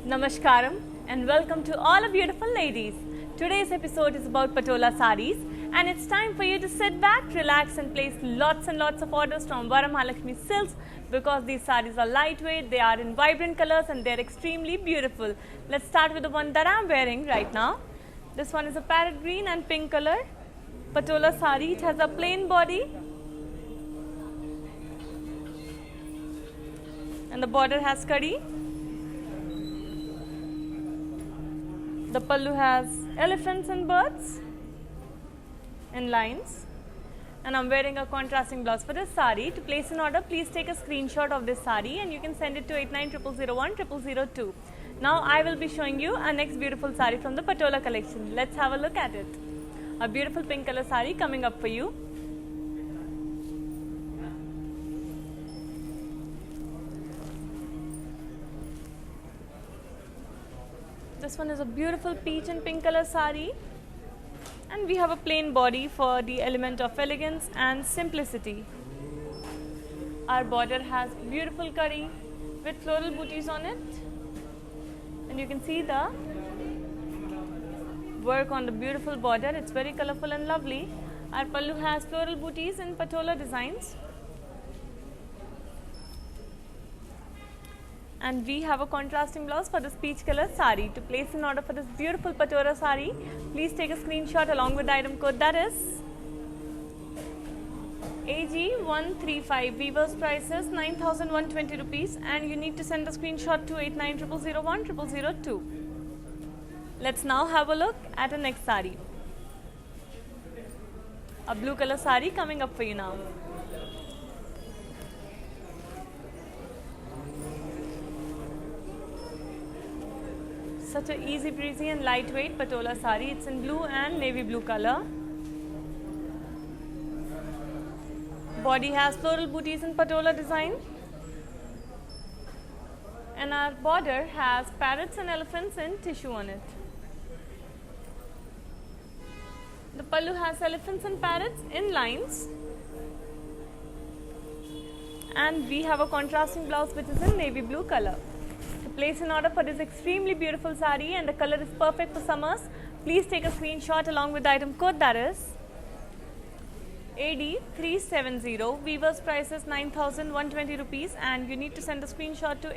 Namaskaram and welcome to all the beautiful ladies. Today's episode is about Patola sarees, and it's time for you to sit back, relax and place lots and lots of orders from Varamahalakshmi Silks because these sarees are lightweight, they are in vibrant colors and they're extremely beautiful. Let's start with the one that I'm wearing right now. This one is a parrot green and pink color Patola saree. It has a plain body and the border has kadi. The pallu has elephants and birds in lines, and I'm wearing a contrasting blouse for this saree. To place an order, please take a screenshot of this saree and you can send it to 8900010002. Now I will be showing you our next beautiful saree from the Patola collection. Let's have a look at it. A beautiful pink color saree coming up for you. This one is a beautiful peach and pink color saree, and we have a plain body for the element of elegance and simplicity. Our border has beautiful kadi with floral booties on it, and you can see the work on the beautiful border. It's very colorful and lovely. Our pallu has floral booties in Patola designs, and we have a contrasting blouse for this peach color saree. To place an order for this beautiful Patola saree, please take a screenshot along with the item code, that is AG135. Weaver's price is 9,120 rupees, and you need to send the screenshot to 8900010002. Let's now have a look at the next saree. A blue color saree coming up for you now. Such a easy breezy and lightweight Patola saree. It's in blue and navy blue color. Body has floral booties in Patola design, and our border has parrots and elephants in tissue on it. The pallu has elephants and parrots in lines, and we have a contrasting blouse which is in navy blue color. To place an order for this extremely beautiful saree, and the color is perfect for summers, please take a screenshot along with the item code, that is AD370. Weaver's price is 9,120 rupees, and you need to send a screenshot to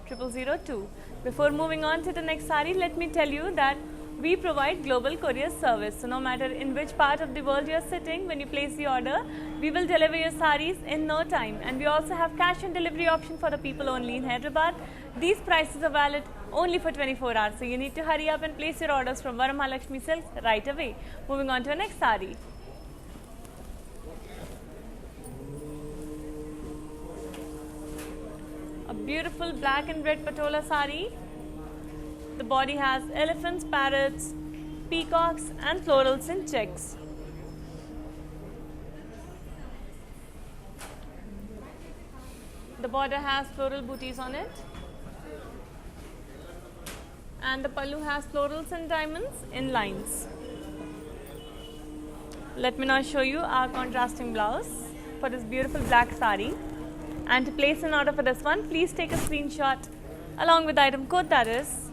8900010002. Before moving on to the next saree, let me tell you that we provide global courier service. So no matter in which part of the world you are sitting, when you place the order, we will deliver your sarees in no time. And we also have cash on delivery option for the people only in Hyderabad. These prices are valid only for 24 hours. So you need to hurry up and place your orders from Varamahalakshmi Silks right away. Moving on to our next saree. A beautiful black and red Patola saree. The body has elephants, parrots, peacocks and florals in checks. The border has floral booties on it, and the pallu has florals and diamonds in lines. Let me now show you our contrasting blouse for this beautiful black saree. And to place an order for this one, please take a screenshot along with the item code, that is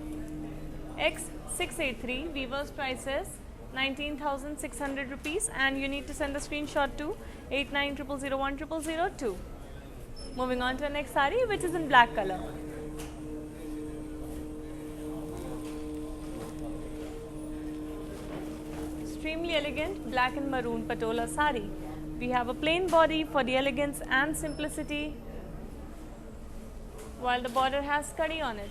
X683. Weaver's price is 19,600 rupees, and you need to send the screenshot to 8900010002. Moving on to the next saree, which is in black color. Extremely elegant black and maroon Patola saree. We have a plain body for the elegance and simplicity, while the border has kadi on it.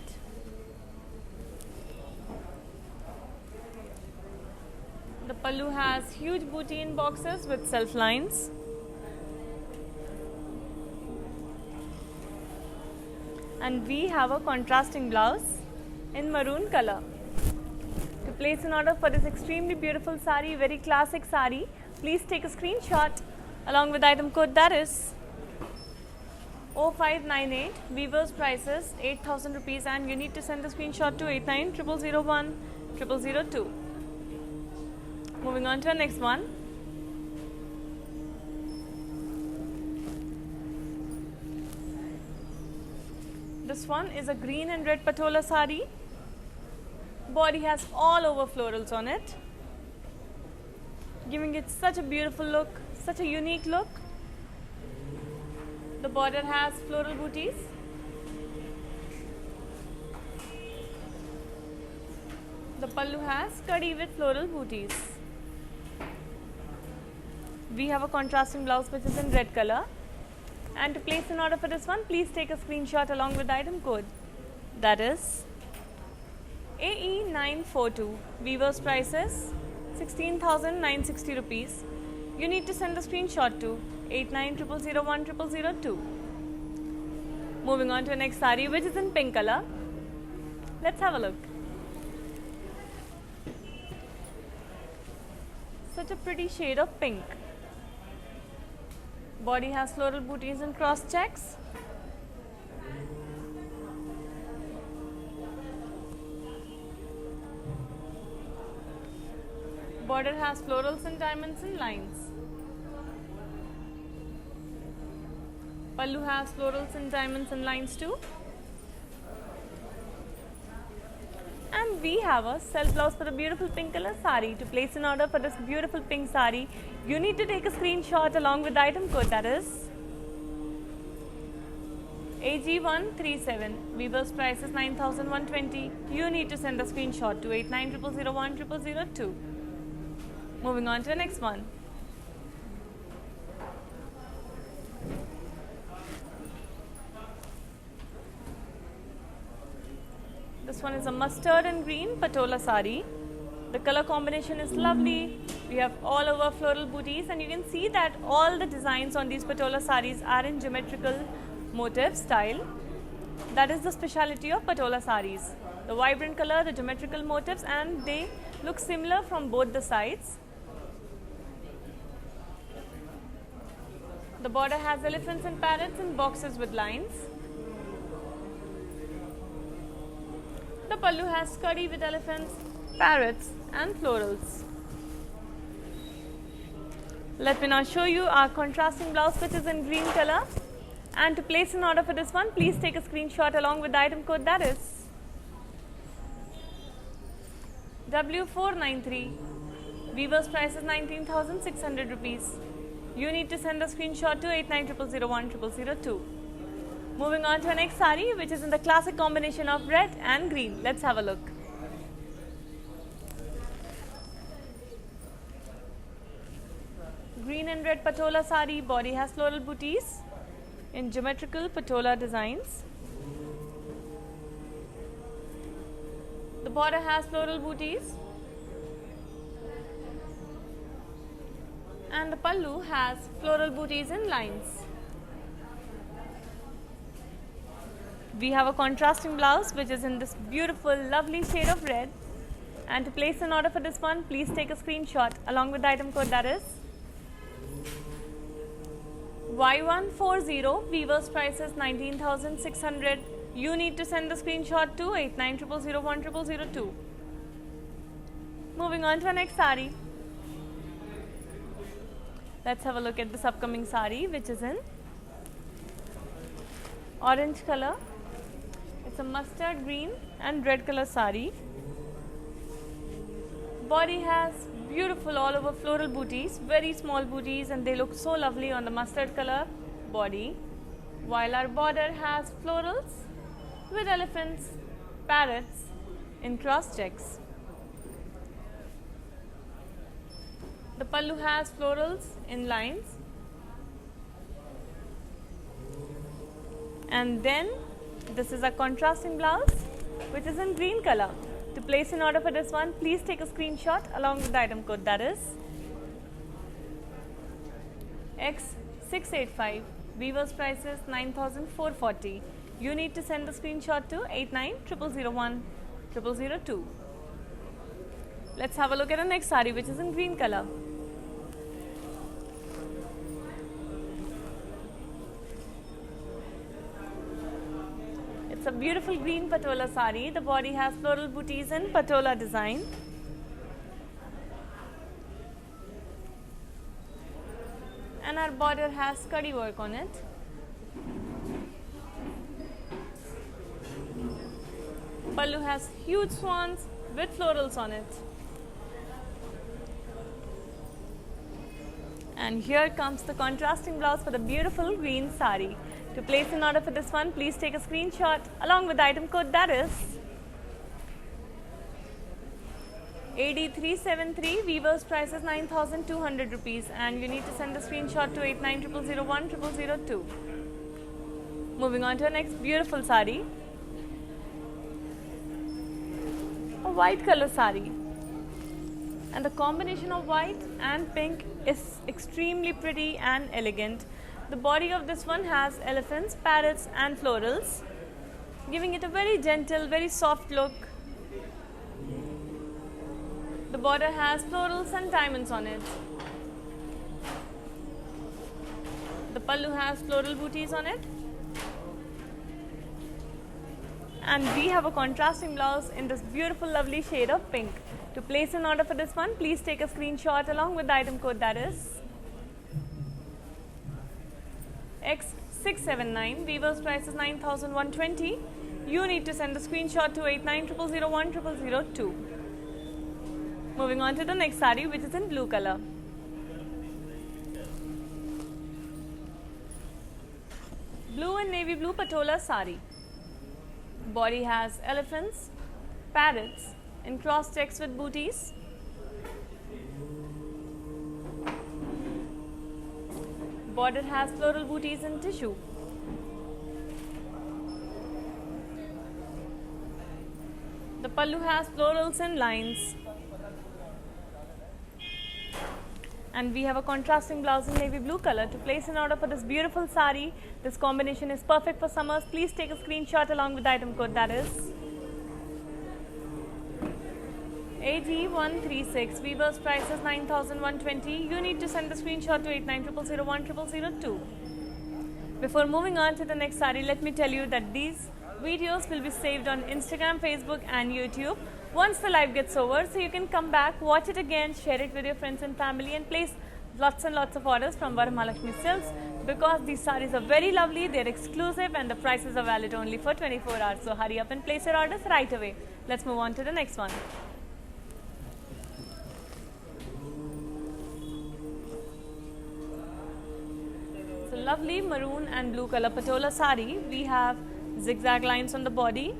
The pallu has huge booty in boxes with self lines. And we have a contrasting blouse in maroon color. To place an order for this extremely beautiful sari, very classic sari, please take a screenshot along with item code, that is 0598. Weavers prices 8,000 rupees, and you need to send the screenshot to 8900010002. Moving on to our next one. This one is a green and red patola sari. Body has all over florals on it, giving it such a beautiful look, such a unique look. The border has floral booties. The pallu has kadi with floral booties. We have a contrasting blouse which is in red color. And to place an order for this one, please take a screenshot along with the item code, that is AE942. Weavers prices 16,960 rupees. You need to send the screenshot to 8900010002. Moving on to the next sari, which is in pink color. Let's have a look. Such a pretty shade of pink. Body has floral booties and cross checks. Border has florals and diamonds and lines. Pallu has florals and diamonds and lines too. And we have a self blouse for a beautiful pink color sari. To place an order for this beautiful pink sari, you need to take a screenshot along with the item code, that is AG137. Weaver's price is 9,120. You need to send the screenshot to 8900010002. Moving on to the next one. This one is a mustard and green patola sari. The color combination is lovely. We have all over floral booties, and you can see that all the designs on these patola saris are in geometrical motif style. That is the speciality of patola saris. The vibrant color, the geometrical motifs, and they look similar from both the sides. The border has elephants and parrots and boxes with lines. The pallu has kadi with elephants, parrots and florals. Let me now show you our contrasting blouse, which is in green color. And to place an order for this one, please take a screenshot along with the item code, that is W493. Weaver's price is 19,600 rupees. You need to send a screenshot to 8900010002. Moving on to our next sari, which is in the classic combination of red and green. Let's have a look. Green and red patola sari. Body has floral booties in geometrical patola designs. The border has floral booties. And the pallu has floral booties and lines. We have a contrasting blouse which is in this beautiful, lovely shade of red. And to place an order for this one, please take a screenshot along with the item code, that is Y140. Weaver's price is 19,600. You need to send the screenshot to 8900010002. Moving on to our next sari. Let's have a look at this upcoming sari, which is in orange color. It's a mustard green and red color sari. Body has beautiful all over floral booties, very small booties, and they look so lovely on the mustard color body. While our border has florals with elephants, parrots in cross checks. The pallu has florals in lines. And then this is a contrasting blouse which is in green color. To place an order for this one, please take a screenshot along with the item code, that is X685. Weaver's price is 9,440. You need to send the screenshot to 0002. Let's have a look at the next sari, which is in green color. It's a beautiful green patola sari. The body has floral booties in patola design. And our border has kadi work on it. Pallu has huge swans with florals on it. And here comes the contrasting blouse for the beautiful green sari. To place an order for this one, please take a screenshot along with the item code, that is AD373. Weaver's price is 9,200 rupees, and you need to send the screenshot to 8900010002. Moving on to our next beautiful sari, a white color sari, and the combination of white and pink is extremely pretty and elegant. The body of this one has elephants, parrots and florals, giving it a very gentle, very soft look. The border has florals and diamonds on it. The pallu has floral booties on it. And we have a contrasting blouse in this beautiful, lovely shade of pink. To place an order for this one, please take a screenshot along with the item code, that is X679. Weaver's price is 9,120. You need to send the screenshot to 8900010002. Moving on to the next sari, which is in blue color. Blue and navy blue patola sari. Body has elephants, parrots in cross checks with booties. Border has floral booties in tissue. The pallu has florals and lines. And we have a contrasting blouse in navy blue color. To place an order for this beautiful sari, this combination is perfect for summers. Please take a screenshot along with the item code, that is AG136. Weaver's price is 9,120. You need to send the screenshot to 8900010002. Before moving on to the next sari, let me tell you that these videos will be saved on Instagram, Facebook and YouTube once the live gets over, so you can come back, watch it again, share it with your friends and family, and place lots and lots of orders from Varamahalakshmi Silks, because these sarees are very lovely, they're exclusive and the prices are valid only for 24 hours. So hurry up and place your orders right away. Let's move on to the next one. So lovely maroon and blue color patola sari. We have zigzag lines on the body.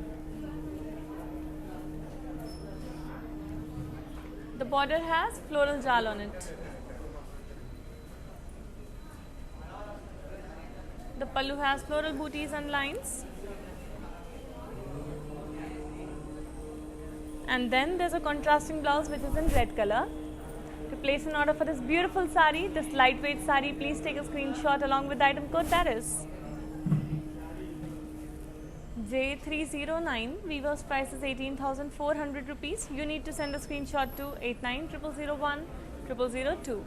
The border has floral jal on it. The pallu has floral booties and lines. And then there's a contrasting blouse which is in red color. To place an order for this beautiful sari, this lightweight sari, please take a screenshot along with the item code, that is J309. Weaver's price is 18,400 rupees. You need to send a screenshot to 8900010002.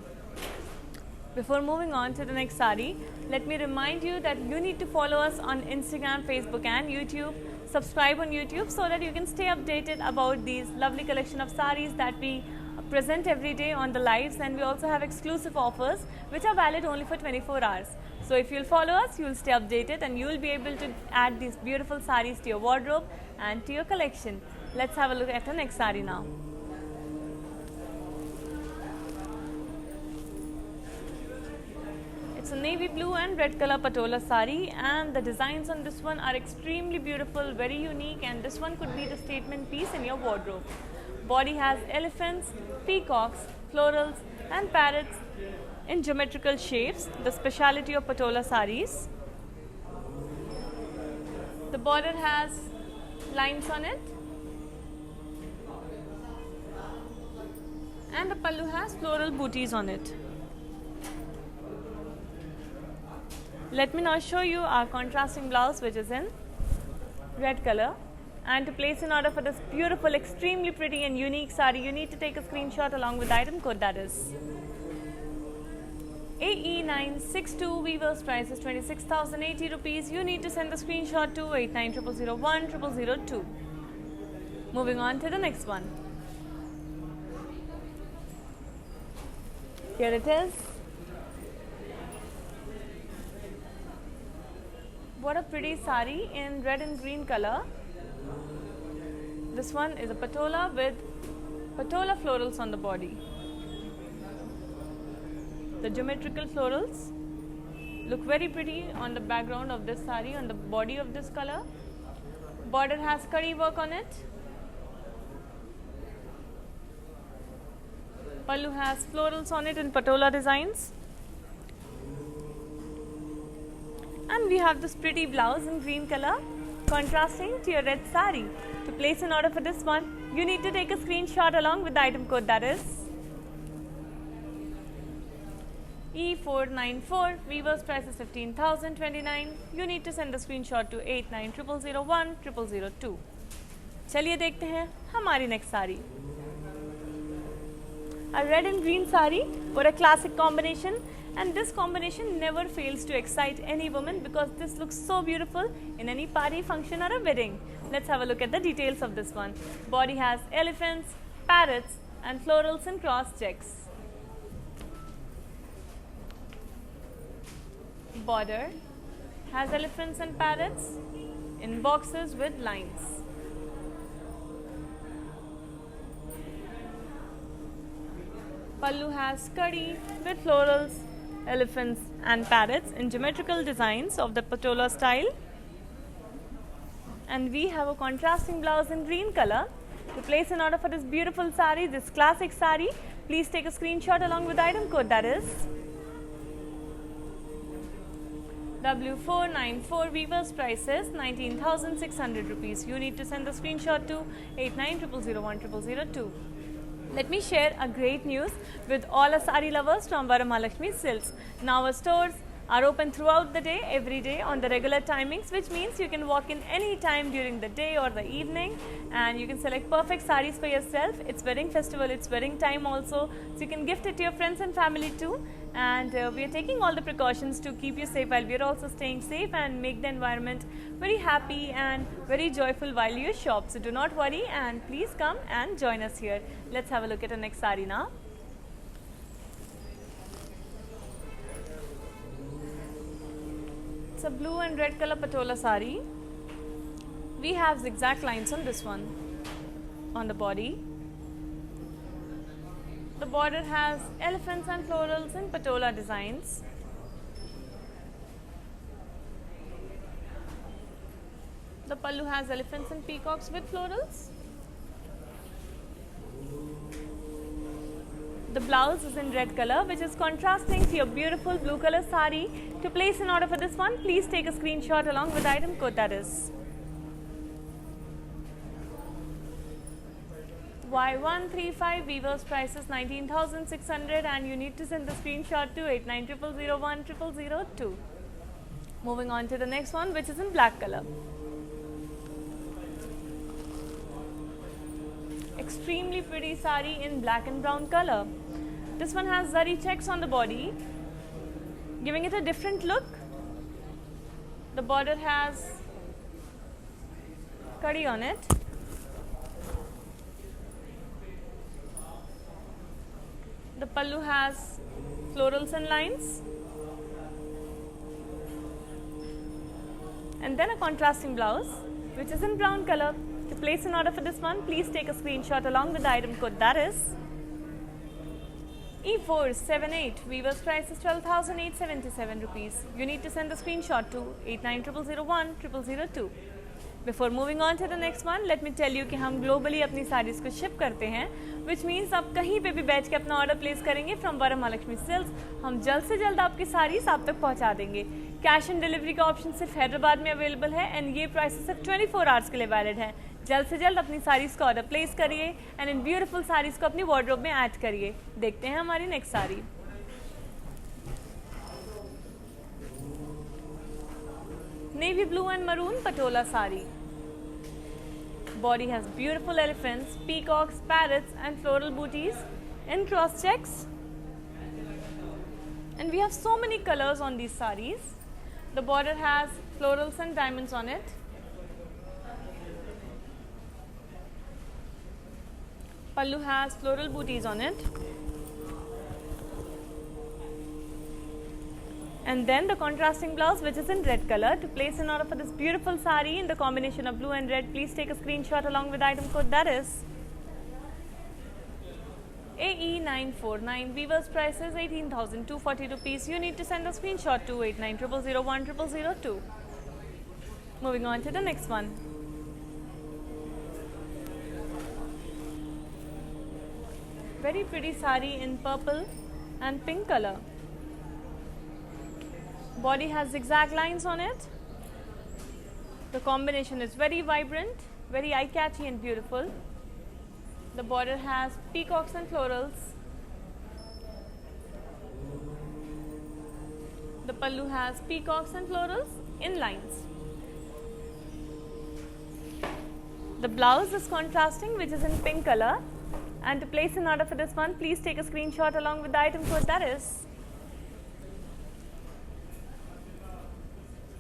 Before moving on to the next sari, let me remind you that you need to follow us on Instagram, Facebook and YouTube. Subscribe on YouTube so that you can stay updated about these lovely collection of saris that we present every day on the lives, and we also have exclusive offers which are valid only for 24 hours. So if you'll follow us, you'll stay updated and you'll be able to add these beautiful saris to your wardrobe and to your collection. Let's have a look at the next sari now. It's a navy blue and red color patola sari, and the designs on this one are extremely beautiful, very unique, and this one could be the statement piece in your wardrobe. Body has elephants, peacocks, florals and parrots in geometrical shapes, the speciality of patola saris. The border has lines on it, and the pallu has floral booties on it. Let me now show you our contrasting blouse, which is in red color. And to place an order for this beautiful, extremely pretty and unique sari, you need to take a screenshot along with the item code, that is AE962. Weaver's price is 26,080 rupees. You need to send the screenshot to 8900010002. Moving on to the next one. Here it is. What a pretty sari in red and green color. This one is a patola with patola florals on the body. The geometrical florals look very pretty on the background of this sari, on the body of this color. Border has kadi work on it. Pallu has florals on it in patola designs. And we have this pretty blouse in green color contrasting to your red sari. To place an order for this one, you need to take a screenshot along with the item code, that is E494. Weaver's price is 15,029. You need to send the screenshot to 8900010002. चलिए देखते हैं हमारी next sari. A red and green sari, what a classic combination, and this combination never fails to excite any woman because this looks so beautiful in any party, function or a wedding. Let's have a look at the details of this one. Body has elephants, parrots and florals and cross checks. Border has elephants and parrots in boxes with lines. Pallu has kadi with florals, elephants and parrots in geometrical designs of the patola style. And we have a contrasting blouse in green color. To place an order for this beautiful sari, this classic sari, please take a screenshot along with the item code, that is W494. Weaver's price is 19,600 rupees. You need to send the screenshot to 8900010002. Let me share a great news with all our sari lovers from Varamahalakshmi Silks. Now our stores are open throughout the day, every day on the regular timings, which means you can walk in any time during the day or the evening and you can select perfect saris for yourself. It's wedding festival, it's wedding time also, so you can gift it to your friends and family too. And we are taking all the precautions to keep you safe while we are also staying safe and make the environment very happy and very joyful while you shop. So do not worry and please come and join us here. Let's have a look at the next sari now. It's a blue and red color patola sari. We have zigzag lines on this one on the body. The border has elephants and florals in patola designs. The pallu has elephants and peacocks with florals. The blouse is in red color, which is contrasting to your beautiful blue color sari. To place an order for this one, please take a screenshot along with the item code, that is Y135. Weaver's price is 19,600 and you need to send the screenshot to 8900010002. Moving on to the next one, which is in black color. Extremely pretty sari in black and brown color. This one has zari checks on the body, giving it a different look. The border has kadi on it. The pallu has florals and lines. And then a contrasting blouse, which is in brown color. To place an order for this one, please take a screenshot along with the item code, that is E478. Weaver's price is 12,877 rupees. You need to send the screenshot to 8900010002. Before moving on to the next one, let me tell you कि हम globally अपनी sarees को ship करते हैं, which means आप कहीं पे भी बैठ के अपना order place करेंगे from Varamahalakshmi Silks, हम जल्द से जल्द आपकी sarees आप तक पहुंचा देंगे. कैश एंड डिलीवरी का ऑप्शन सिर्फ हैदराबाद में अवेलेबल है एंड ये प्राइस सिर्फ 24 आवर्स के लिए वैलिड है. जल्द से जल्द अपनी साड़ीज़ का ऑर्डर प्लेस करिए एंड इन ब्यूटीफुल साड़ीज़ को अपनी वार्डरोब में ऐड करिए. देखते हैं हमारी next sari. Navy blue and maroon Patola sari. body has beautiful elephants, peacocks, parrots and floral booties in cross checks. And we have so many colors on these sarees. The border has florals and diamonds on it. Pallu has floral booties on it. And then the contrasting blouse, which is in red color. To place an order for this beautiful saree in the combination of blue and red, please take a screenshot along with item code, that is AE949. Weaver's price is 18,240 rupees. You need to send a screenshot to 8900010002. Moving on to the next one. Very pretty saree in purple and pink color. Body has zigzag lines on it. The combination is very vibrant, very eye-catchy and beautiful. The border has peacocks and florals. The pallu has peacocks and florals in lines. The blouse is contrasting, which is in pink color. And to place an order for this one, please take a screenshot along with the item code, that is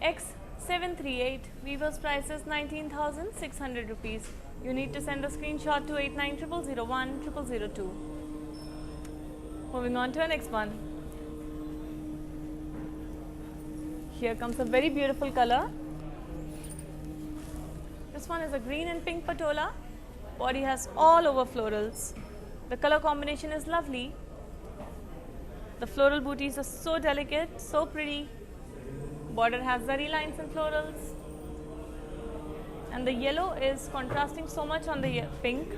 X738. Weaver's price is 19,600 rupees. You need to send a screenshot to 8900010002. Moving on to the next one. Here comes a very beautiful color. This one is a green and pink patola. Body has all over florals. The color combination is lovely. The floral booties are so delicate, so pretty. Border has zari lines and florals. And the yellow is contrasting so much on the pink.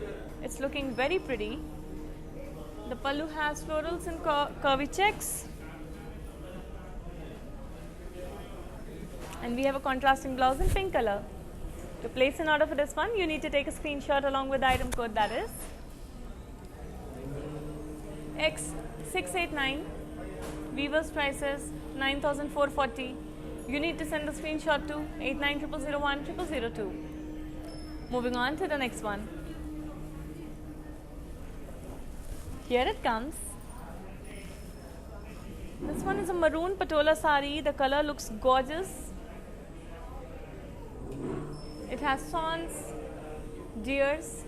It's looking very pretty. The pallu has florals and curvy checks. And we have a contrasting blouse in pink color. To place an order for this one, you need to take a screenshot along with the item code, that is X689. Weaver's price is 9,440. You need to send a screenshot to 8900010002. Moving on to the next one. Here it comes. This one is a maroon patola sari. The color looks gorgeous. It has swans, deers,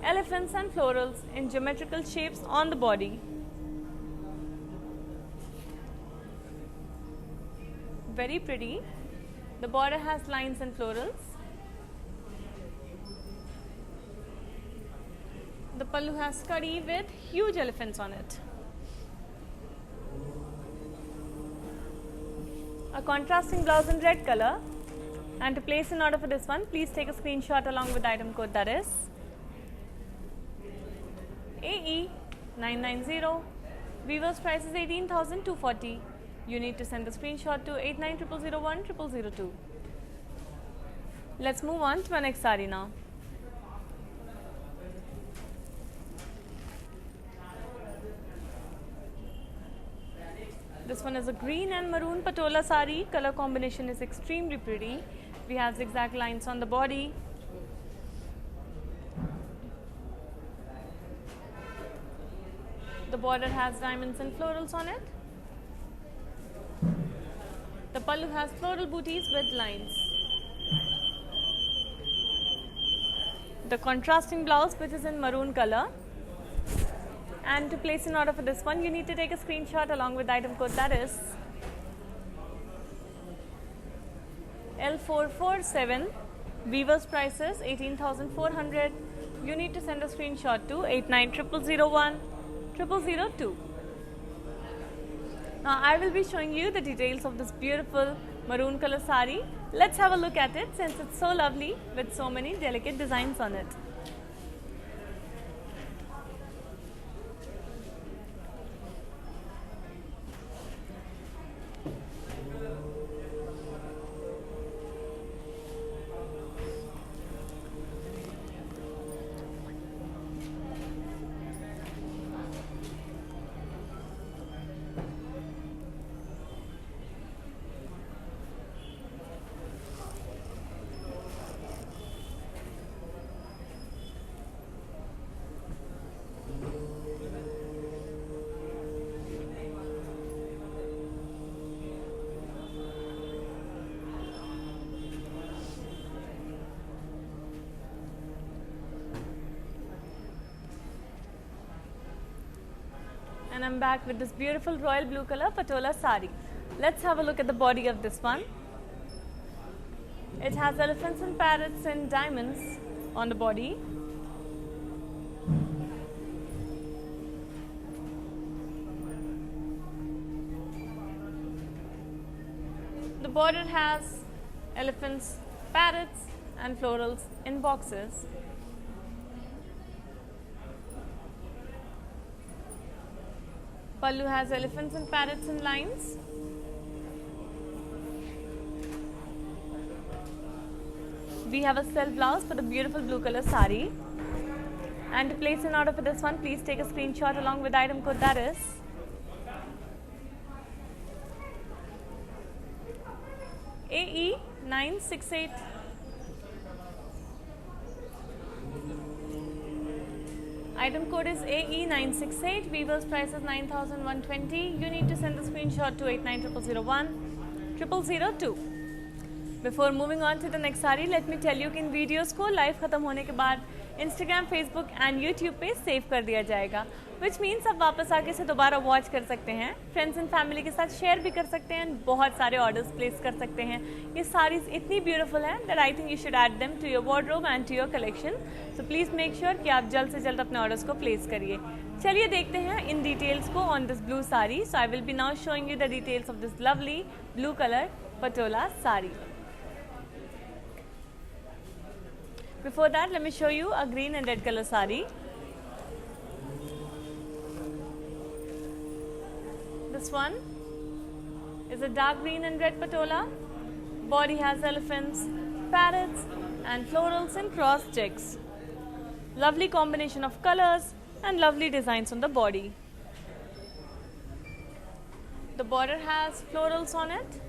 elephants and florals in geometrical shapes on the body. Very pretty. The border has lines and florals. The pallu has curry with huge elephants on it. A contrasting blouse in red color. And to place an order for this one, please take a screenshot along with the item code, that is AE990. Weaver's price is 18,240. You need to send the screenshot to 8900010002. Let's move on to our next saree now. This one is a green and maroon patola sari. Color combination is extremely pretty. We have zigzag lines on the body. The border has diamonds and florals on it. The pallu has floral booties with lines. The contrasting blouse, which is in maroon color. And to place an order for this one, you need to take a screenshot along with the item code, that is L447. Weaver's price is 18,400. You need to send a screenshot to 8900010002. Now I will be showing you the details of this beautiful maroon color sari. Let's have a look at it, since it's so lovely with so many delicate designs on it. And I'm back with this beautiful royal blue color patola sari. Let's have a look at the body of this one. It has elephants and parrots and diamonds on the body. The border has elephants, parrots and florals in boxes. Pallu has elephants and parrots in lines. We have a self blouse for the beautiful blue color sari. And to place an order for this one, please take a screenshot along with item code, that is AE968. Item code is AE968. Weaver's price is 9,120. You need to send the screenshot to 890001 002. Before moving on to the next sari, let me tell you कि इन videos को live खत्म होने के बाद Instagram, Facebook and YouTube पे save कर दिया जाएगा, which means आप वापस आके से दोबारा वॉच कर सकते हैं, फ्रेंड्स एंड फैमिली के साथ शेयर भी कर सकते हैं, बहुत सारे ऑर्डर्स प्लेस कर सकते हैं. ये सारीज इतनी ब्यूटीफुल हैं that I think you should add them to your wardrobe and to your collection. So please make sure कि आप जल्द से जल्द अपने ऑर्डर्स को प्लेस करिए. चलिए देखते हैं इन डिटेल्स को on this blue sari. So I will be now showing you the details of this lovely blue color patola sari. Before that, let me show you a green and red color sari. This one is a dark green and red patola. Body has elephants, parrots and florals in cross checks. Lovely combination of colors and lovely designs on the body. The border has florals on it.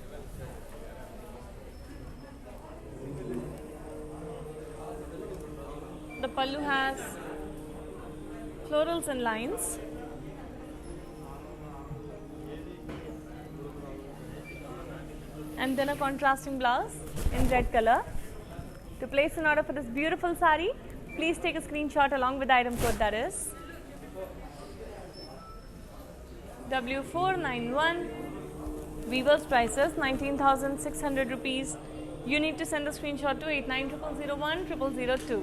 The pallu has florals and lines. And then a contrasting blouse in red color. To place an order for this beautiful sari, please take a screenshot along with the item code, that is W491. Weaver's prices 19,600 rupees. You need to send a screenshot to 890001 002.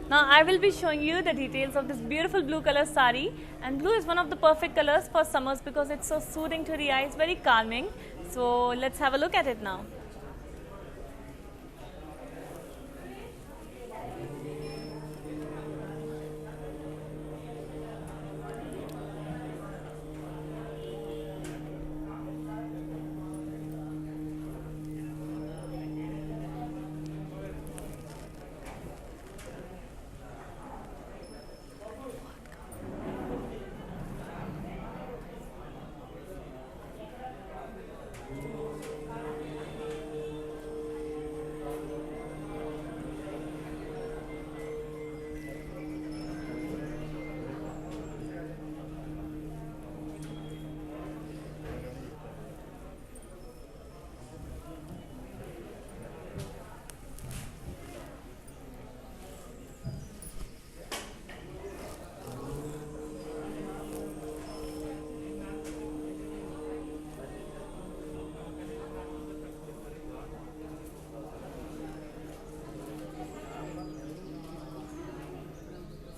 Now I will be showing you the details of this beautiful blue color sari, and blue is one of the perfect colors for summers because it's so soothing to the eyes, very calming. So let's have a look at it now.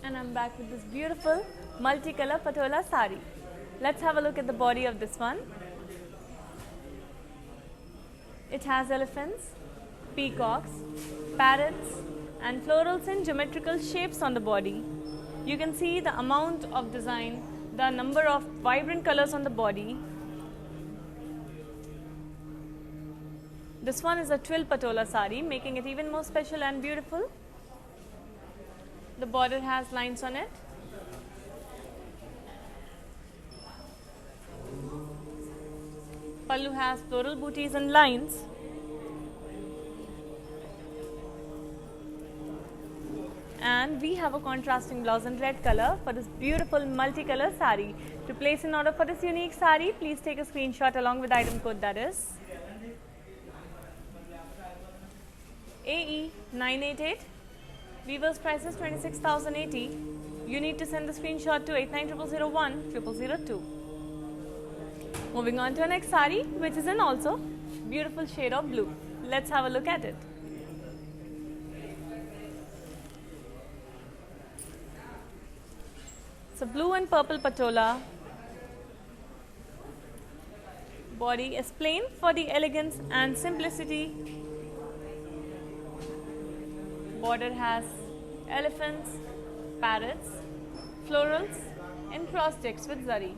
And I'm back with this beautiful multicolor patola sari. Let's have a look at the body of this one. It has elephants, peacocks, parrots and florals in geometrical shapes on the body. You can see the amount of design, the number of vibrant colors on the body. This one is a twill patola sari, making it even more special and beautiful. The border has lines on it. Pallu has floral booties and lines. And we have a contrasting blouse in red color for this beautiful multicolor sari. To place an order for this unique sari, please take a screenshot along with item code, that is AE988. Weaver's price is 26,080. You need to send the screenshot to 8900010002. Moving on to our next sari, which is in also beautiful shade of blue. Let's have a look at it. It's a blue and purple patola. Body is plain for the elegance and simplicity. Border has elephants, parrots, florals and cross checks with zari.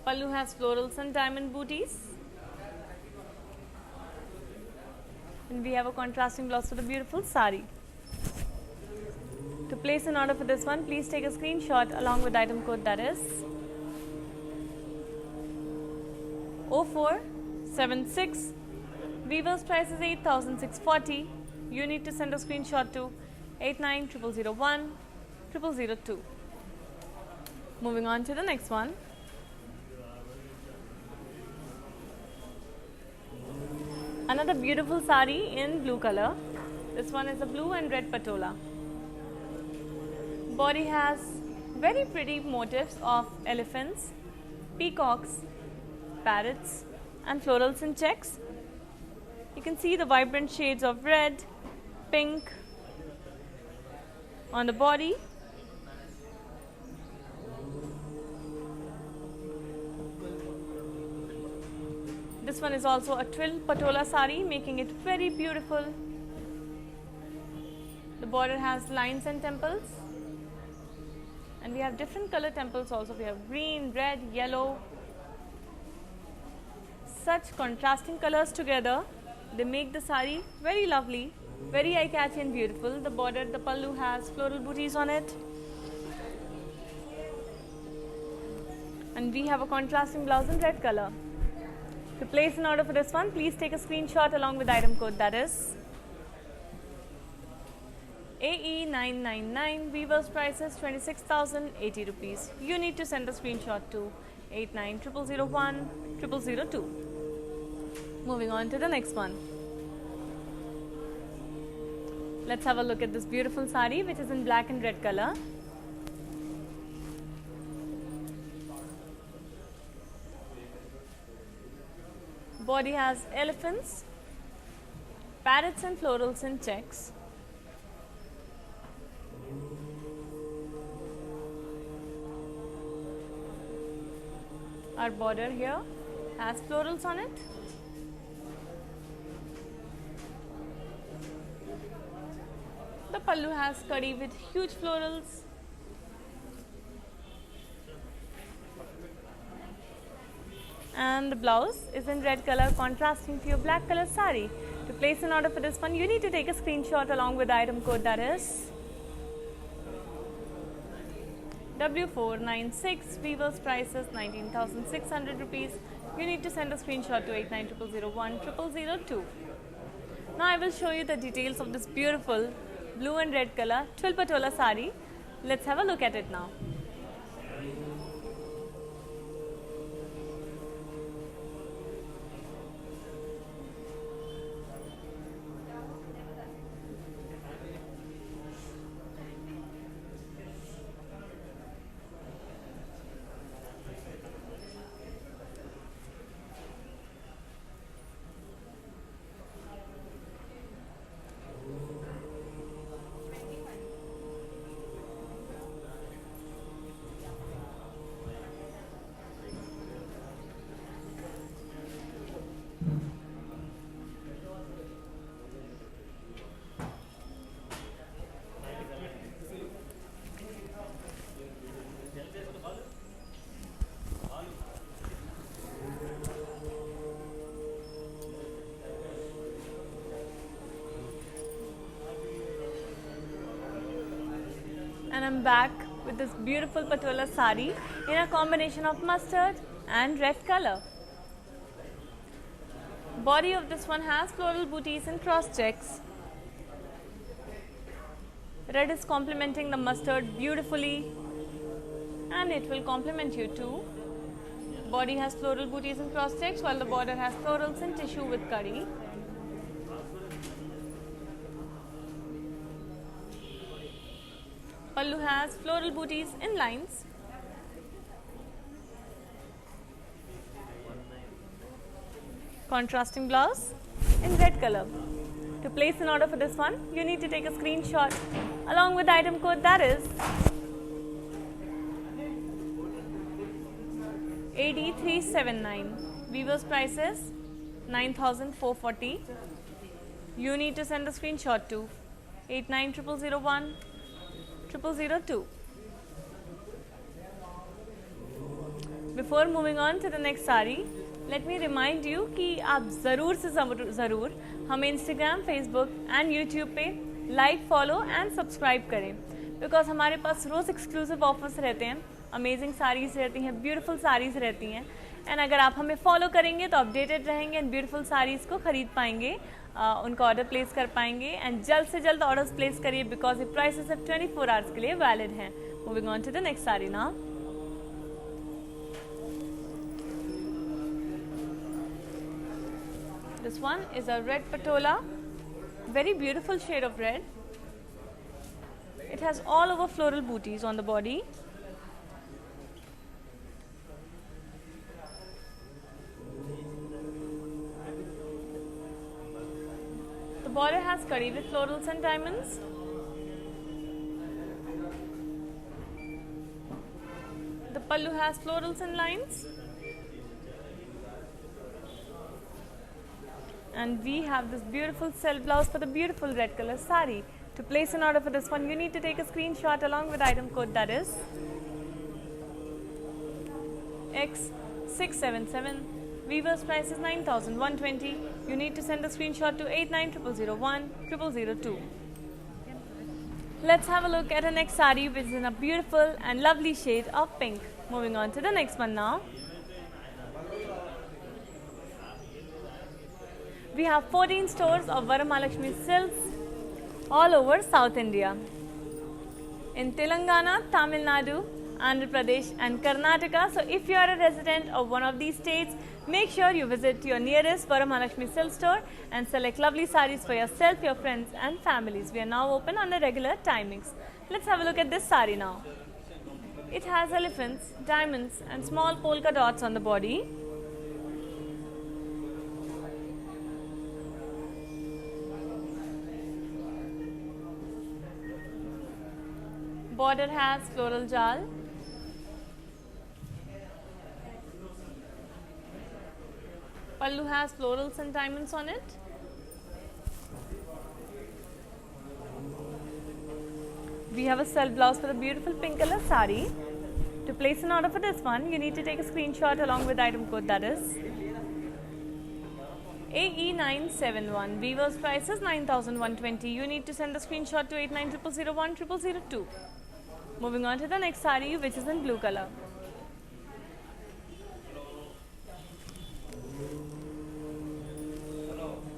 Pallu has florals and diamond booties. And we have a contrasting blouse for the beautiful sari. To place an order for this one, please take a screenshot along with item code, that is 0476. Weaver's price is 8,640. You need to send a screenshot to 8900010002. Moving on to the next one. Another beautiful sari in blue color. This one is a blue and red patola. Body has very pretty motifs of elephants, peacocks, parrots and florals in checks. You can see the vibrant shades of red, pink on the body. This one is also a twill patola sari, making it very beautiful. The border has lines and temples. And we have different color temples also. We have green, red, yellow. Such contrasting colors together, they make the sari very lovely, very eye-catchy and beautiful. The border, the pallu has floral booties on it. And we have a contrasting blouse in red color. To place an order for this one, please take a screenshot along with item code, that is AE999. Weaver's price is 26,080 rupees. You need to send a screenshot to 8900010002. Moving on to the next one. Let's have a look at this beautiful sari, which is in black and red color. Body has elephants, parrots and florals in checks. Our border here has florals on it. The pallu has curry with huge florals. And the blouse is in red color, contrasting to your black color sari. To place an order for this one, you need to take a screenshot along with the item code, that is W496. Weaver's price is 19,600 rupees. You need to send a screenshot to 8900010002. Now I will show you the details of this beautiful blue and red color twill patola sari. Let's have a look at it now. And I'm back with this beautiful patola sari in a combination of mustard and red color. Body of this one has floral booties and cross checks. Red is complementing the mustard beautifully, and it will complement you too. Body has floral booties and cross checks, while the border has florals and tissue with curry. Pallu has floral booties in lines. Contrasting blouse in red color. To place an order for this one, you need to take a screenshot along with the item code, that is AD379. Weaver's price is 9,440. You need to send a screenshot to 890001 0002. Before moving on to the next sari, let me remind you कि आप ज़रूर से ज़रूर हमें Instagram, Facebook and YouTube पे like, follow and subscribe करें, because हमारे पास रोज़ exclusive offers रहते हैं, अमेजिंग साड़ीज़ रहती हैं, ब्यूटीफुल साड़ीज़ रहती हैं, एंड अगर आप हमें फॉलो करेंगे तो अपडेटेड रहेंगे एंड ब्यूटीफुल साड़ीज़ को ख़रीद पाएंगे, उनका ऑर्डर प्लेस कर पाएंगे एंड जल्द से जल्द ऑर्डर्स प्लेस करिए बिकॉज ये प्राइसेस अब 24 आवर्स के लिए वैलिड हैं. Moving on to the next sari now. This one is a red patola, very beautiful shade of red. It has all over floral booties on the body. The border has curry with florals and diamonds. The pallu has florals and lines. And we have this beautiful silk blouse for the beautiful red color sari. To place an order for this one, you need to take a screenshot along with item code, that is X677. Weaver's price is 9,120. You need to send a screenshot to 890001 0002. Let's have a look at the next sari, which is in a beautiful and lovely shade of pink. Moving on to the next one now. We have 14 stores of Varamahalakshmi Silks all over South India. In Telangana, Tamil Nadu, Andhra Pradesh and Karnataka. So if you are a resident of one of these states, make sure you visit your nearest Varamahalakshmi Silk store and select lovely sarees for yourself, your friends and families. We are now open on the regular timings. Let's have a look at this saree now. It has elephants, diamonds and small polka dots on the body. Border has floral jal. Pallu has florals and diamonds on it. We have a self blouse for a beautiful pink color sari. To place an order for this one, you need to take a screenshot along with item code, that is AE971. Weaver's price is 9,120. You need to send a screenshot to 890001 0002. Moving on to the next sari, which is in blue color.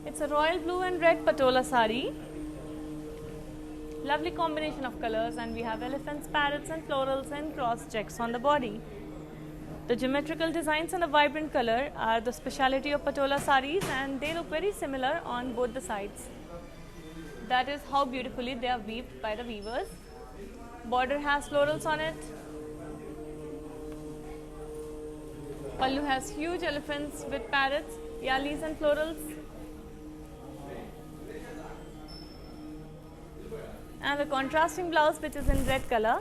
It's a royal blue and red patola sari. Lovely combination of colors, and we have elephants, parrots and florals and cross checks on the body. The geometrical designs and the vibrant color are the speciality of patola saris, and they look very similar on both the sides. That is how beautifully they are weaved by the weavers. Border has florals on it. Pallu has huge elephants with parrots, yalis and florals. And the contrasting blouse, which is in red color.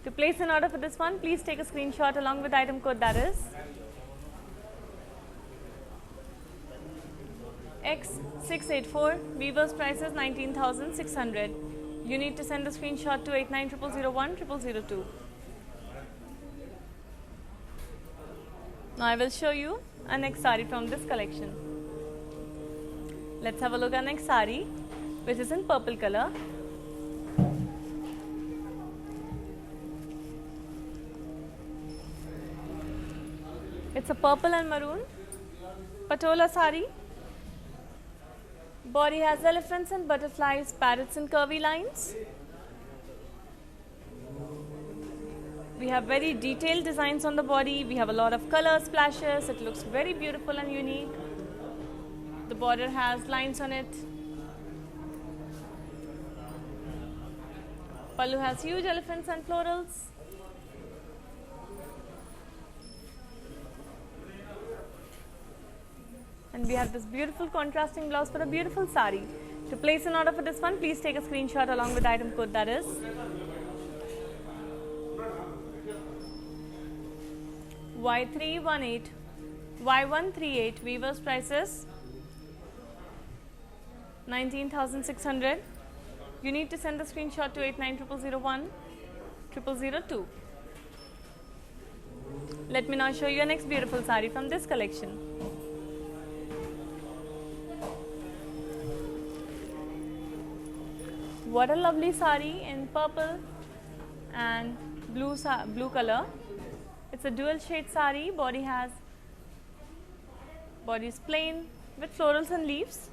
To place an order for this one, please take a screenshot along with item code, that is X684. Weaver's price is 19,600. You need to send a screenshot to 890001 0002. Now I will show you a next sari from this collection. Let's have a look at next sari, which is in purple color. It's a purple and maroon patola sari. Body has elephants and butterflies, parrots and curvy lines. We have very detailed designs on the body. We have a lot of color splashes. It looks very beautiful and unique. The border has lines on it. Pallu has huge elephants and florals. And we have this beautiful contrasting blouse for a beautiful sari. To place an order for this one, please take a screenshot along with the item code, that is Y318 Y138. Weavers prices 19,600. You need to send the screenshot to 890001 0002. Let me now show you a next beautiful sari from this collection. What a lovely sari in purple and blue color. It's a dual shade sari. Body is plain with florals and leaves,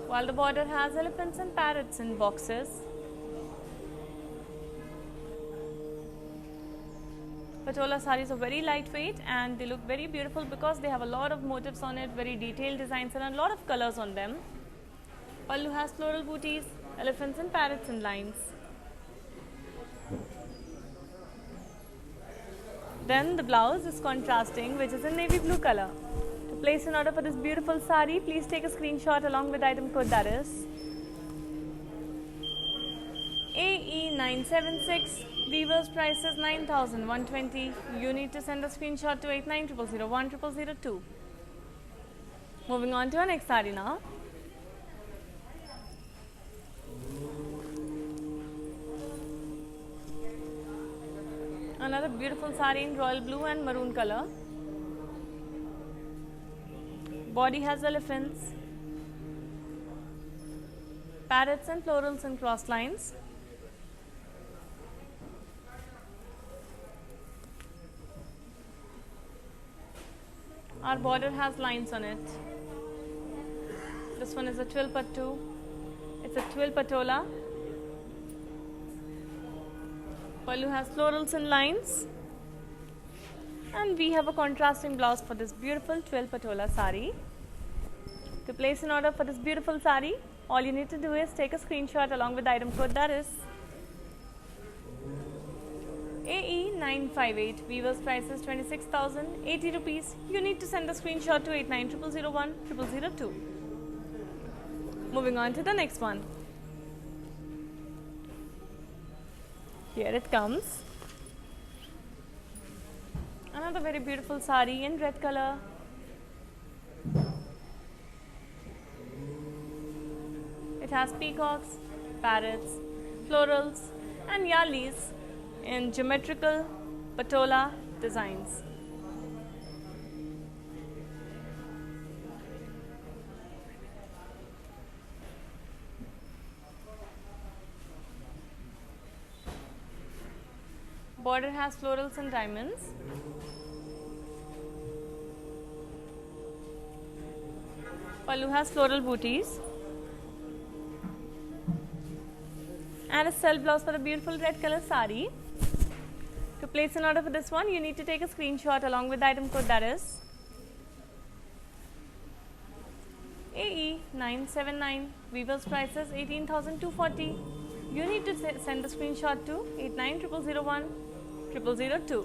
while the border has elephants and parrots in boxes. Patola saris are very lightweight and they look very beautiful because they have a lot of motifs on it, very detailed designs and a lot of colors on them. Pallu has floral booties, elephants and parrots in lines. Then the blouse is contrasting, which is in navy blue color. To place an order for this beautiful sari, please take a screenshot along with item code, that is AE976. Weavers price is 9,120. You need to send a screenshot to 890001 0002. Moving on to our next sari now. Another beautiful sari in royal blue and maroon color. Body has elephants, parrots and florals and cross lines. Our border has lines on it. This one is a twill pattu. It's a twill patola. Pallu has florals and lines. And we have a contrasting blouse for this beautiful twill patola sari. To place an order for this beautiful sari, all you need to do is take a screenshot along with the item code, that is AE958. Weavers price is 26,080 rupees. You need to send a screenshot to 890001 0002. Moving on to the next one. Here it comes. Another very beautiful sari in red color. It has peacocks, parrots, florals and yalis in geometrical patola designs. Border has florals and diamonds. Pallu has floral booties. And a self blouse for a beautiful red color sari. To place an order for this one, you need to take a screenshot along with the item code, that is AE979. Weavers price is 18,240. You need to send the screenshot to 890001 0002.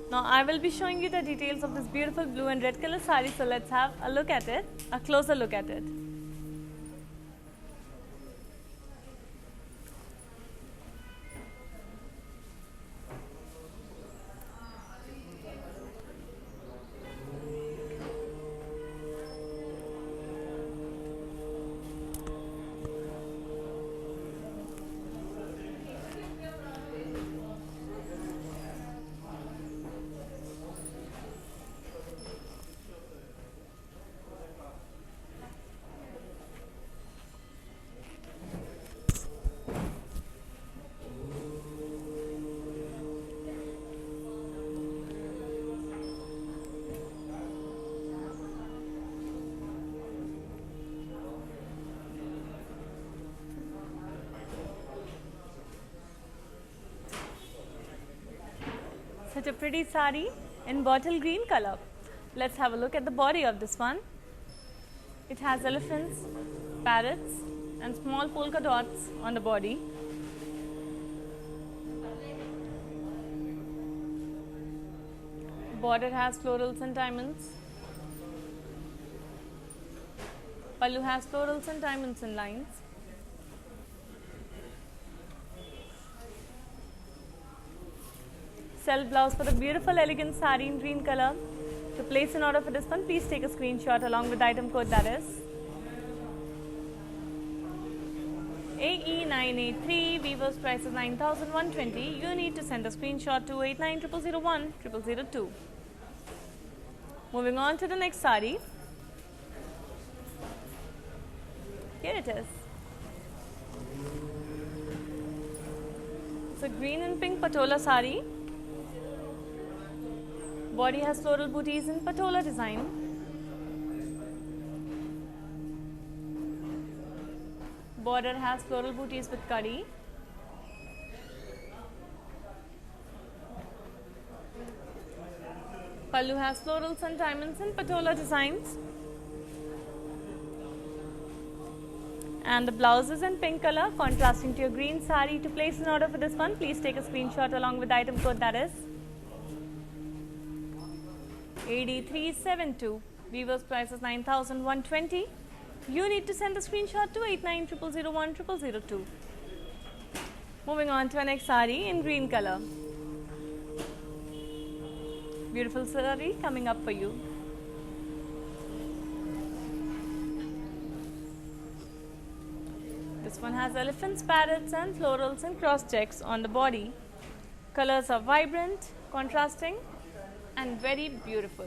Now I will be showing you the details of this beautiful blue and red color sari, so let's have a look at it, a closer look at it. Such a pretty sari in bottle green color. Let's have a look at the body of this one. It has elephants, parrots, and small polka dots on the body. Border has florals and diamonds. Pallu has florals and diamonds and lines. Self blouse for the beautiful elegant sari in green color. To place an order for this one, please take a screenshot along with the item code, that is AE983. Weaver's price is 9,120. You need to send a screenshot to 8900010002. Moving on to the next sari. Here it is. It's a green and pink patola sari. Body has floral booties in patola design. Border has floral booties with kadi. Pallu has florals and diamonds in patola designs. And the blouse is in pink color, contrasting to your green sari. To place an order for this one, please take a screenshot along with the item code, that is AD372. Weaver's price is 9,120. You need to send the screenshot to 8900010002. Moving on to our next sari in green color. Beautiful sari coming up for you. This one has elephants, parrots, and florals and cross checks on the body. Colors are vibrant, contrasting, and very beautiful.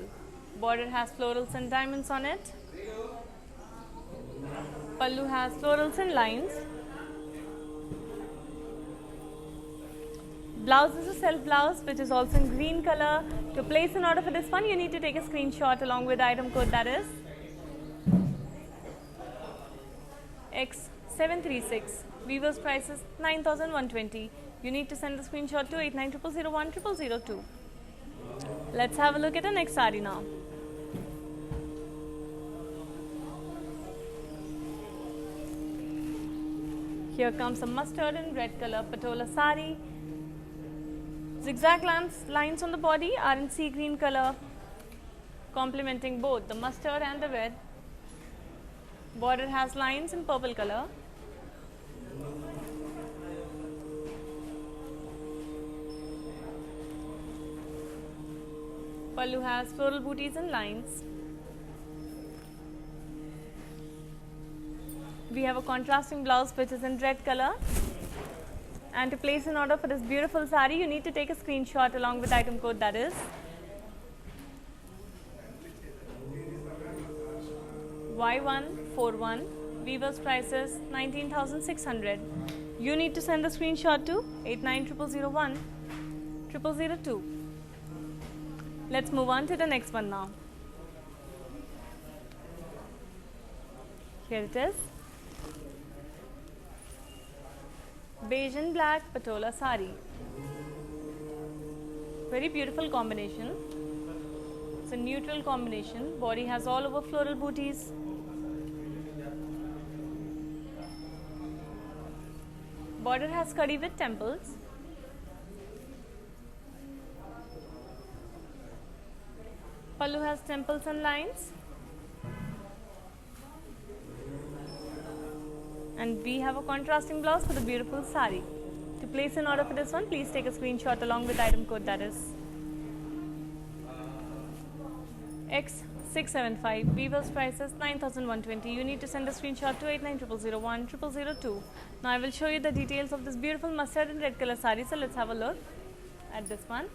Border has florals and diamonds on it. Pallu has florals and lines. Blouse is a self blouse which is also in green color. To place an order for this one, you need to take a screenshot along with the item code, that is X736. Weaver's price is 9,120. You need to send the screenshot to 8900010002. Let's have a look at the next sari now. Here comes a mustard and red color patola sari. Zigzag lines on the body are in sea green color, complementing both the mustard and the red. Border has lines in purple color. Pallu has floral booties and lines. We have a contrasting blouse which is in red color. And to place an order for this beautiful sari, you need to take a screenshot along with item code, that is Y141. Weaver's price is 19,600. You need to send the screenshot to 8900010002. Let's move on to the next one now. Here it is. Beige and black patola sari. Very beautiful combination. It's a neutral combination. Body has all over floral booties. Border has kadi with temples. Pallu has temples and lines. And we have a contrasting blouse for the beautiful sari. To place an order for this one, please take a screenshot along with item code, that is X675. Weaver's price is 9,120. You need to send a screenshot to 8900010002. Now I will show you the details of this beautiful mustard and red color sari. So let's have a look at this one.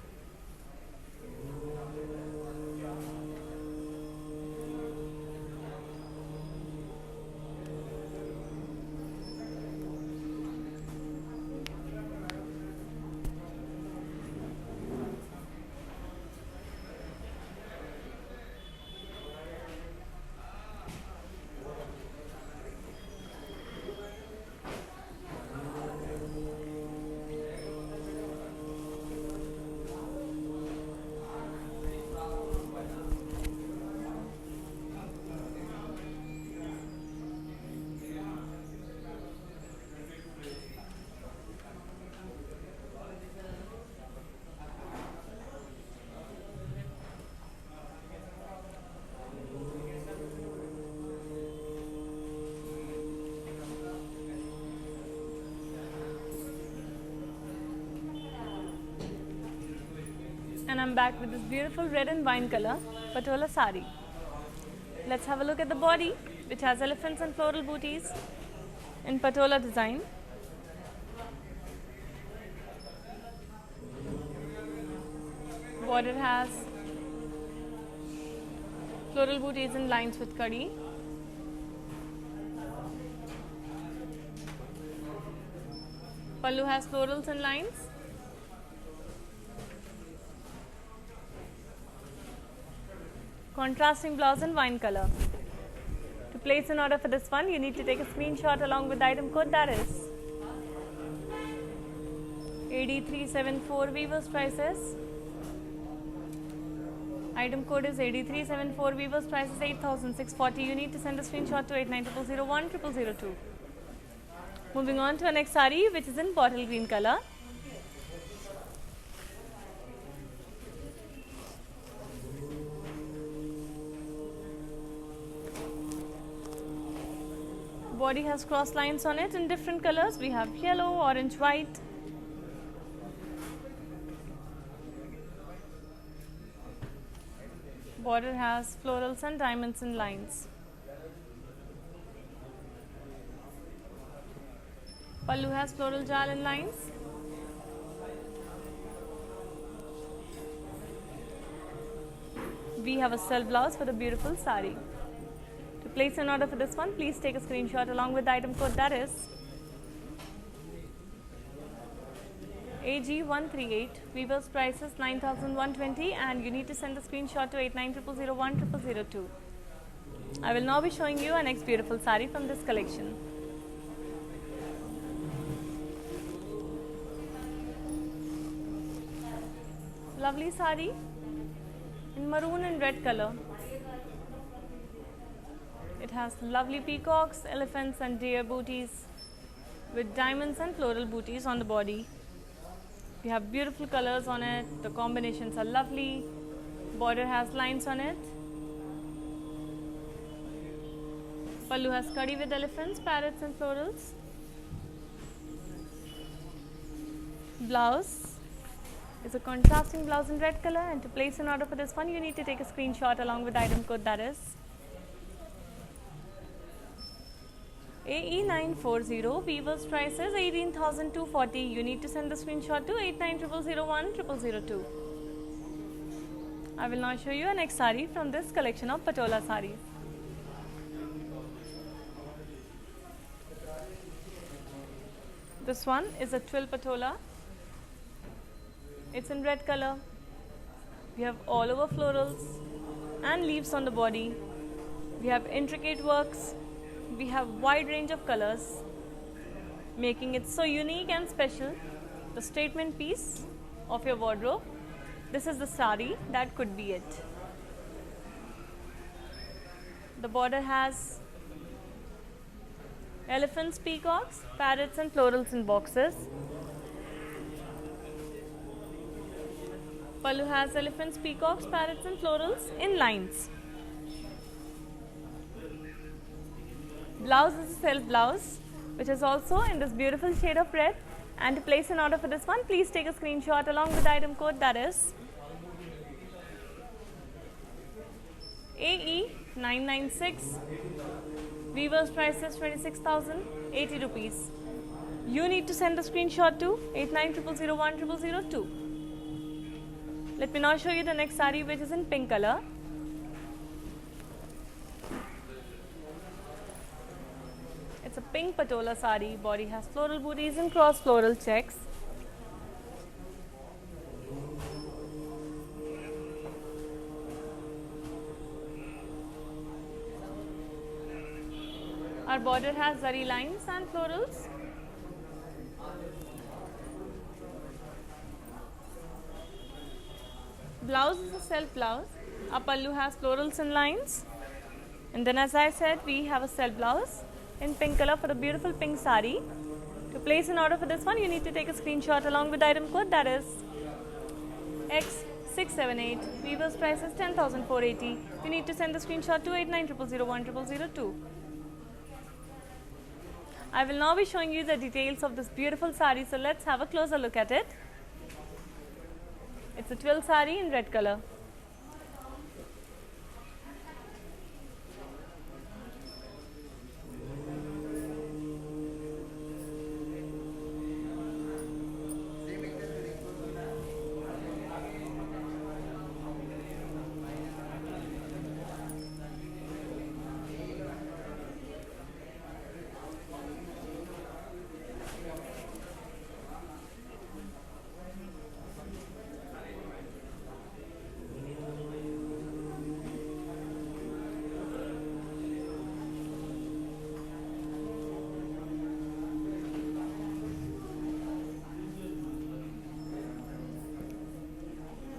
I'm back with this beautiful red and wine color Patola sari. Let's have a look at the body, which has elephants and floral booties in Patola design. Border has floral booties in lines with kadi. Pallu has florals and lines. Contrasting blouse in wine color. To place an order for this one, you need to take a screenshot along with the item code, that is AD374 Weavers prices. Item code is AD374 Weavers prices 8,640. You need to send a screenshot to 8900010002. Moving on to our next sari, which is in bottle green color. Body has cross lines on it in different colors. We have yellow, orange, white. Border has florals and diamonds in lines. Pallu has floral jal in lines. We have a self blouse for the beautiful sari. To place an order for this one, please take a screenshot along with the item code, that is AG138. Weavers prices 9,120, and you need to send a screenshot to 8900010002. I will now be showing you our next beautiful sari from this collection. Lovely sari in maroon and red color. It has lovely peacocks, elephants and deer booties with diamonds and floral booties on the body. We have beautiful colors on it. The combinations are lovely. Border has lines on it. Pallu has kadi with elephants, parrots and florals. Blouse is a contrasting blouse in red color, and to place an order for this one, you need to take a screenshot along with the item code, that is AE940. Weavers prices 18,240. You need to send the screenshot to 8900010002. I will now show you a next sari from this collection of Patola saris. This one is a twill Patola. It's in red color. We have all over florals and leaves on the body. We have intricate works. We have wide range of colors, making it so unique and special. The statement piece of your wardrobe. This is the sari that could be it. The border has elephants, peacocks, parrots and florals in boxes. Pallu has elephants, peacocks, parrots and florals in lines. Blouse is a self blouse, which is also in this beautiful shade of red. And to place an order for this one, please take a screenshot along with the item code, that is AE996. Weavers prices 26,080 rupees. You need to send the screenshot to 8900010002. Let me now show you the next sari, which is in pink color. It's a pink Patola sari. Body has floral booties and cross floral checks. Our border has zari lines and florals. Blouse is a self blouse. Our pallu has florals and lines. And then, as I said, we have a self blouse in pink color for a beautiful pink sari. To place an order for this one, you need to take a screenshot along with the item code, that is X678. Weavers price is 10,480. You need to send the screenshot to 8900010002. I will now be showing you the details of this beautiful sari, so let's have a closer look at it. It's a twill sari in red color.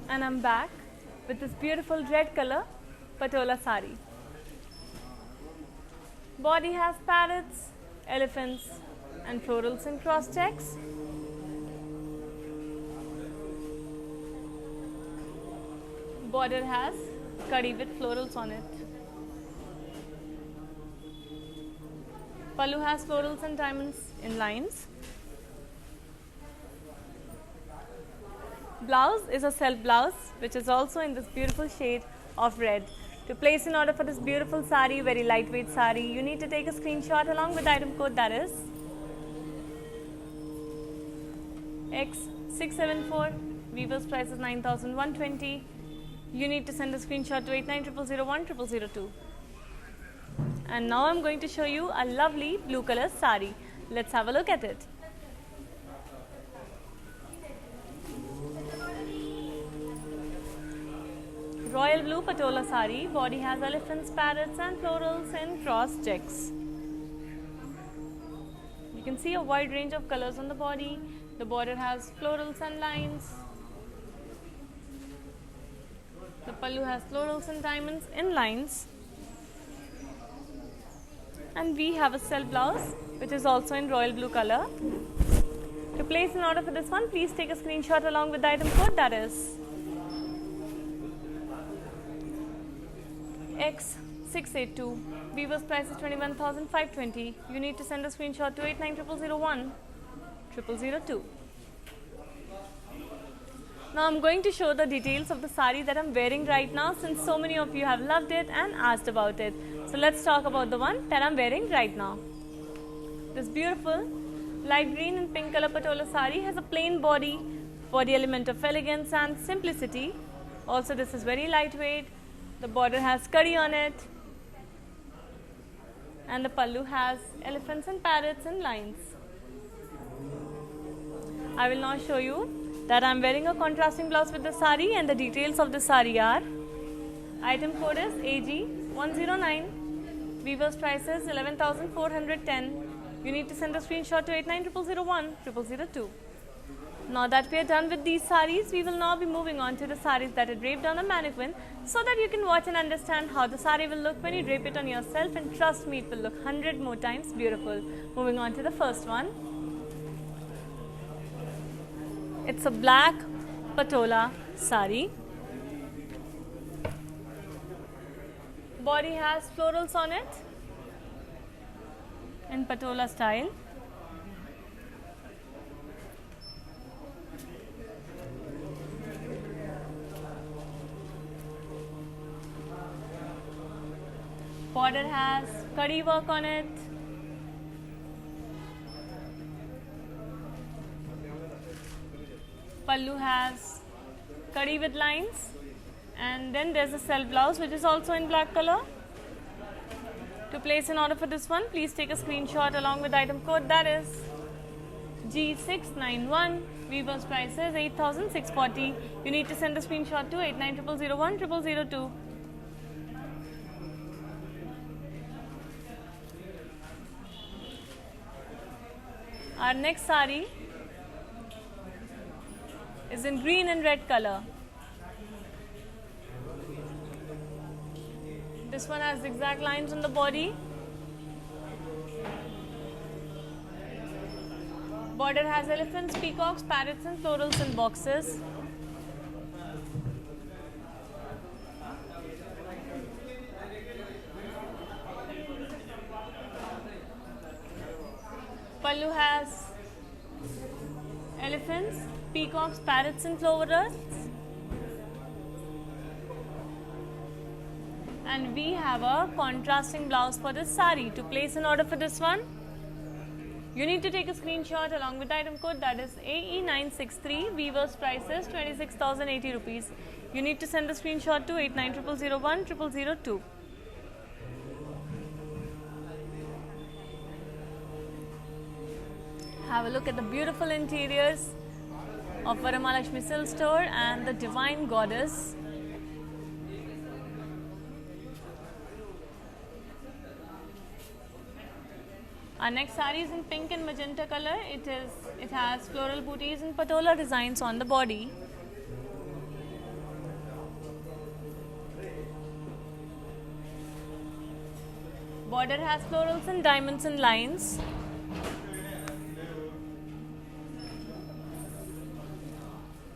And I'm back with this beautiful red color patola sari. Body has parrots, elephants and florals in cross checks. Border has curry with florals on it. Pallu has florals and diamonds in lines. Blouse is a self blouse which is also in this beautiful shade of red. To place an order for this beautiful sari, very lightweight sari, you need to take a screenshot along with item code, that is X674. Weaver's price is 9,120. You need to send a screenshot to 8900010002. And now I'm going to show you a lovely blue color sari. Let's have a look at it. Royal blue patola sari. Body has elephants, parrots and florals in cross checks. You can see a wide range of colors on the body. The border has florals and lines. The pallu has florals and diamonds in lines. And we have a self blouse which is also in royal blue color. To place an order for this one, please take a screenshot along with the item code, that is X682. Weaver's price is 21,520. You need to send a screenshot to 8900010002. Now I'm going to show the details of the sari that I'm wearing right now, since so many of you have loved it and asked about it. So let's talk about the one that I'm wearing right now. This beautiful light green and pink color patola sari has a plain body element of elegance and simplicity. Also, this is very lightweight. The border has curry on it, and the pallu has elephants and parrots and lines. I will now show you that I am wearing a contrasting blouse with the sari, and the details of the sari are: item code is AG109, Weaver's price is 11,410. You need to send a screenshot to 8900010002. Now that we are done with these saris, we will now be moving on to the saris that are draped on a mannequin, so that you can watch and understand how the sari will look when you drape it on yourself, and trust me, it will look 100 more times beautiful. Moving on to the first one. It's a black patola sari. Body has florals on it in patola style. Border has curry work on it. Pallu has curry with lines, and then there's a self blouse which is also in black color. To place an order for this one, please take a screenshot along with item code, that is G691. Weaver's price is 8,640. You need to send a screenshot to 8900010002. Our next sari is in green and red color. This one has zigzag lines on the body. Border has elephants, peacocks, parrots and florals in boxes. Pallu has elephants, peacocks, parrots and flowers And we have a contrasting blouse for this sari. To place an order for this one, you need to take a screenshot along with the item code, that is AE963. Weaver's price is 26,080 rupees. You need to send the screenshot to 8900010002. Have a look at the beautiful interiors of Varamahalakshmi Silk Store and the Divine Goddess. Our next saree is in pink and magenta color. It has floral booties and patola designs on the body. Border has florals and diamonds and lines.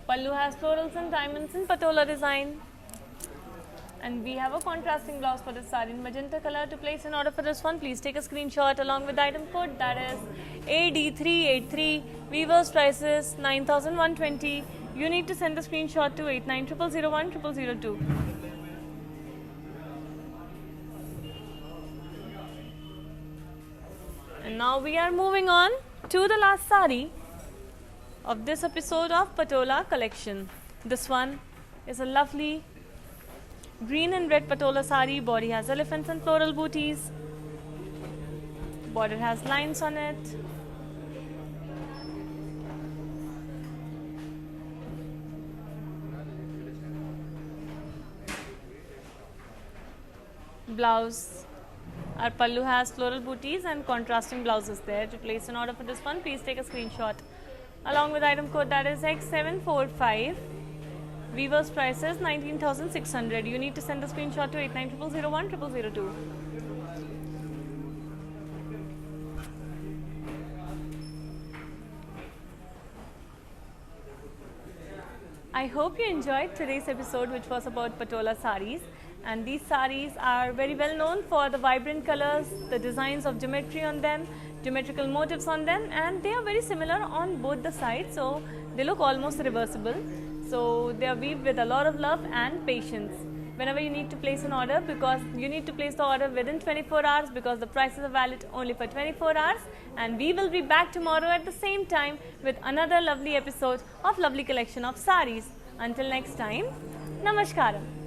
Pallu has florals and diamonds and patola design. And we have a contrasting blouse for this saree in magenta color. To place an order for this one, please take a screenshot along with the item code, that is AD383. Weaver's price is 9,120. You need to send the screenshot to 8900010002. And now we are moving on to the last saree of this episode of Patola collection. This one is a lovely green and red patola sari. Body has elephants and floral booties. Border has lines on it. Blouse. Our pallu has floral booties and contrasting blouses there. To place an order for this one, please take a screenshot along with item code, that is X745. Weaver's price is 19,600. You need to send the screenshot to 8900010002. I hope you enjoyed today's episode, which was about Patola saris. And these saris are very well known for the vibrant colors, the designs of geometry on them, geometrical motifs on them, and they are very similar on both the sides, so they look almost reversible. So they are weaved with a lot of love and patience. Whenever you need to place an order, because you need to place the order within 24 hours, because the prices are valid only for 24 hours. And we will be back tomorrow at the same time with another lovely episode of lovely collection of saris. Until next time, Namaskaram.